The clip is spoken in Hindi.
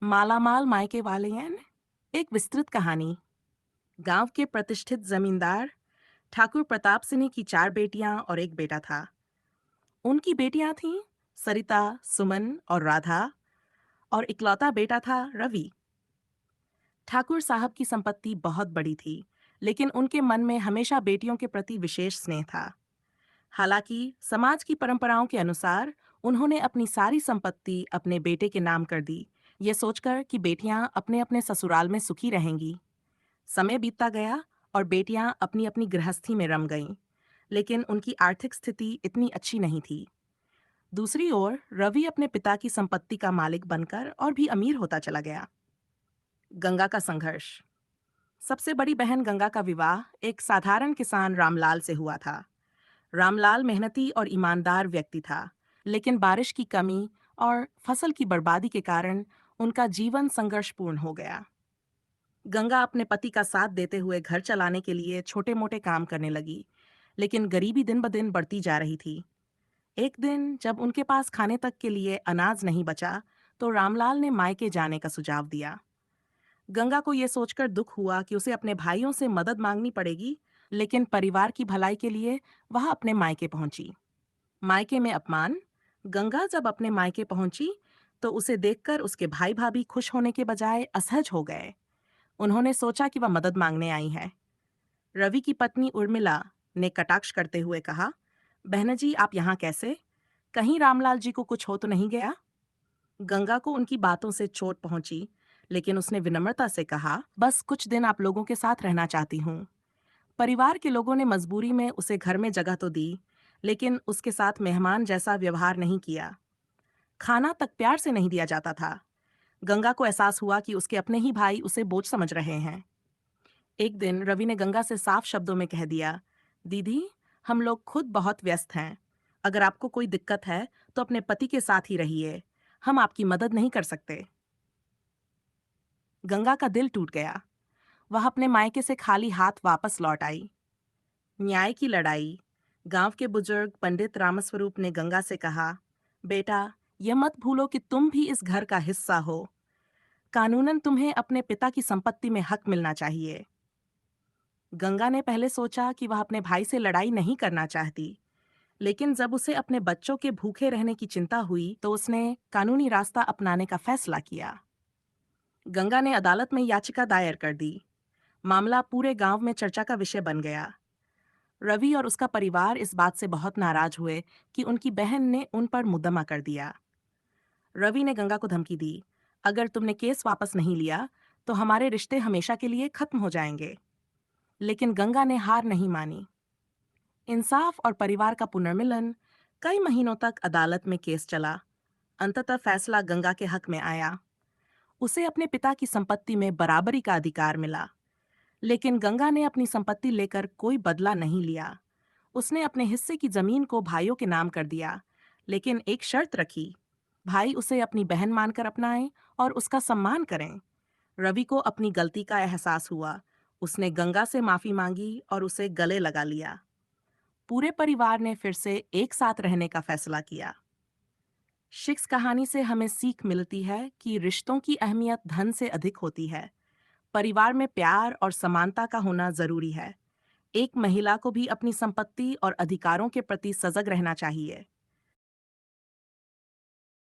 मालामाल मायके वाले हैं। एक विस्तृत कहानी। गांव के प्रतिष्ठित जमींदार ठाकुर प्रताप सिंह की 4 बेटियां और एक बेटा था। उनकी बेटियां थीं सरिता, सुमन और राधा, और इकलौता बेटा था रवि। ठाकुर साहब की संपत्ति बहुत बड़ी थी, लेकिन उनके मन में हमेशा बेटियों के प्रति विशेष स्नेह था। हालांकि समाज की परंपराओं के अनुसार उन्होंने अपनी सारी संपत्ति अपने बेटे के नाम कर दी, ये सोचकर कि बेटियां अपने अपने ससुराल में सुखी रहेंगी। समय बीतता गया और बेटियां अपनी अपनी गृहस्थी में रम गईं, लेकिन उनकी आर्थिक स्थिति इतनी अच्छी नहीं थी। दूसरी ओर रवि अपने पिता की संपत्ति का मालिक बनकर और भी अमीर होता चला गया। गंगा का संघर्ष। सबसे बड़ी बहन गंगा का विवाह एक साधारण किसान रामलाल से हुआ था। रामलाल मेहनती और ईमानदार व्यक्ति था, लेकिन बारिश की कमी और फसल की बर्बादी के कारण उनका जीवन संघर्षपूर्ण हो गया। गंगा अपने पति का साथ देते हुए घर चलाने के लिए छोटे मोटे काम करने लगी, लेकिन गरीबी दिन ब दिन बढ़ती जा रही थी। एक दिन जब उनके पास खाने तक के लिए अनाज नहीं बचा, तो रामलाल ने मायके जाने का सुझाव दिया। गंगा को यह सोचकर दुख हुआ कि उसे अपने भाइयों से मदद मांगनी पड़ेगी, लेकिन परिवार की भलाई के लिए वह अपने मायके पहुंची। मायके में अपमान। गंगा जब अपने मायके पहुंची, तो उसे देखकर उसके भाई भाभी खुश होने के बजाय असहज हो गए। उन्होंने सोचा कि वह मदद मांगने आई है। रवि की पत्नी उर्मिला ने कटाक्ष करते हुए कहा, बहन जी, आप यहाँ कैसे? कहीं रामलाल जी को कुछ हो तो नहीं गया? गंगा को उनकी बातों से चोट पहुंची, लेकिन उसने विनम्रता से कहा, बस कुछ दिन आप लोगों के साथ रहना चाहती हूँ। परिवार के लोगों ने मजबूरी में उसे घर में जगह तो दी, लेकिन उसके साथ मेहमान जैसा व्यवहार नहीं किया। खाना तक प्यार से नहीं दिया जाता था। गंगा को एहसास हुआ कि उसके अपने ही भाई उसे बोझ समझ रहे हैं। एक दिन रवि ने गंगा से साफ शब्दों में कह दिया, दीदी, हम लोग खुद बहुत व्यस्त हैं। अगर आपको कोई दिक्कत है तो अपने पति के साथ ही रहिए, हम आपकी मदद नहीं कर सकते। गंगा का दिल टूट गया। वह अपने मायके से खाली हाथ वापस लौट आई। न्याय की लड़ाई। गांव के बुजुर्ग पंडित रामस्वरूप ने गंगा से कहा, बेटा, यह मत भूलो कि तुम भी इस घर का हिस्सा हो। कानूनन तुम्हें अपने पिता की संपत्ति में हक मिलना चाहिए। गंगा ने पहले सोचा कि वह अपने भाई से लड़ाई नहीं करना चाहती, लेकिन जब उसे अपने बच्चों के भूखे रहने की चिंता हुई, तो उसने कानूनी रास्ता अपनाने का फैसला किया। गंगा ने अदालत में याचिका दायर कर दी। मामला पूरे गांव में चर्चा का विषय बन गया। रवि और उसका परिवार इस बात से बहुत नाराज हुए कि उनकी बहन ने उन पर मुकदमा कर दिया। रवि ने गंगा को धमकी दी, अगर तुमने केस वापस नहीं लिया तो हमारे रिश्ते हमेशा के लिए खत्म हो जाएंगे। लेकिन गंगा ने हार नहीं मानी। इंसाफ और परिवार का पुनर्मिलन। कई महीनों तक अदालत में केस चला। अंततः फैसला गंगा के हक में आया। उसे अपने पिता की संपत्ति में बराबरी का अधिकार मिला। लेकिन गंगा ने अपनी संपत्ति लेकर कोई बदला नहीं लिया। उसने अपने हिस्से की जमीन को भाइयों के नाम कर दिया, लेकिन एक शर्त रखी, भाई उसे अपनी बहन मानकर अपनाएं और उसका सम्मान करें। रवि को अपनी गलती का एहसास हुआ। उसने गंगा से माफी मांगी और उसे गले लगा लिया। पूरे परिवार ने फिर से एक साथ रहने का फैसला किया। शिक्स कहानी से हमें सीख मिलती है कि रिश्तों की अहमियत धन से अधिक होती है। परिवार में प्यार और समानता का होना जरूरी है। एक महिला को भी अपनी संपत्ति और अधिकारों के प्रति सजग रहना चाहिए।